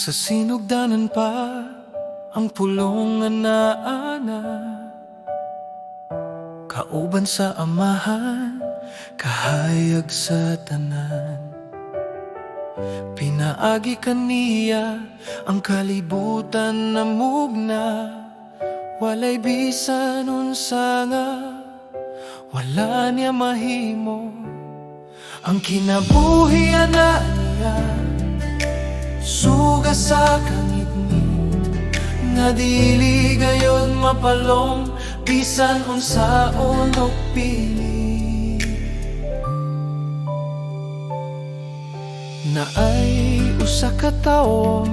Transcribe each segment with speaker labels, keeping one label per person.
Speaker 1: Sa sinugdanan pa ang pulong ana-ana, kauban sa amahan, kahayag sa tanan. Pinaagi kaniya ang kalibutan na mugna, walay bisan unsa nga wala niya mahimo. Ang kinabuhi ana niya suga sa kangitngit, nga dili gayon mapalong bisan unsaon og pili. Naay usa ka tawo,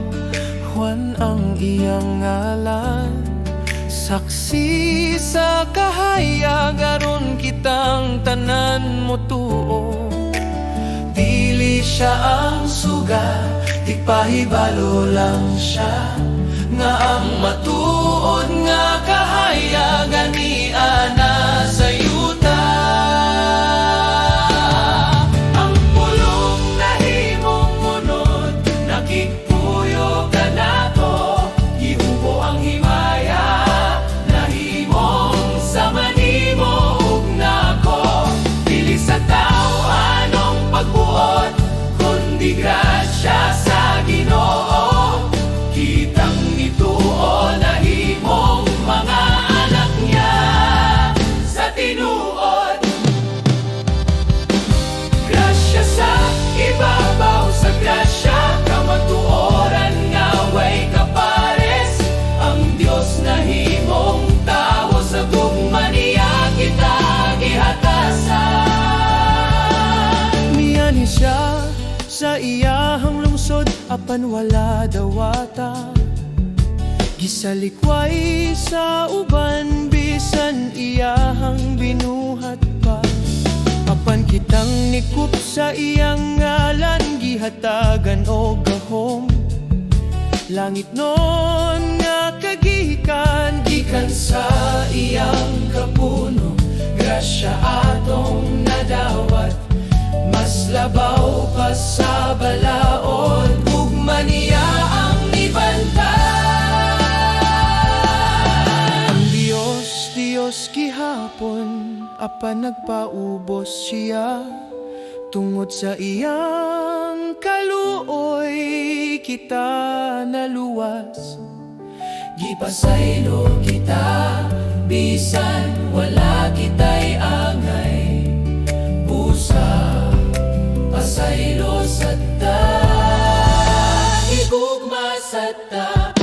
Speaker 1: Juan ang iyang ngalan, saksi sa kahayag aron kitang tanan motuo. Dili siya ang suga, di pahibalo lang siya, nga ang matuod nga kahayagan ni ana sa yuta. Ang pulong nahimong munod, nakikpuyo ka nato, gihubo ang himaya, nahimong sa manimo ug nako. Dili sa tao anong pagbuot, kundi grasya sa Ginoo. Kitang nituo nahimong mga anak niya sa tinuod. Grasya sa ibabaw sa grasya, kamatuoran nga way kapares. Ang Dios nahimong tao, sa gugma niya kita gihatasan. Miyani siya sa iyahang lungsod, apan wala dawata. Gisalikway sa uban, bisan iyahang binuhat pa. Apan kitang nikup sa iyang ngalan, gihatagan o gahom. Langit nun nga kagikan, gikan sa iyang kapuno. Grasya atong nadawat, mas labaw pa sa balaod, gugma niya ang ibantay. Ang Diyos, Diyos gihapon, apan nagpaubos siya. Tungod sa iyang kaluoy, kita naluwas. Gipasaylo kita, bisan wala kita'y angay. Busa pasaylo sa ta, igugma sa ta.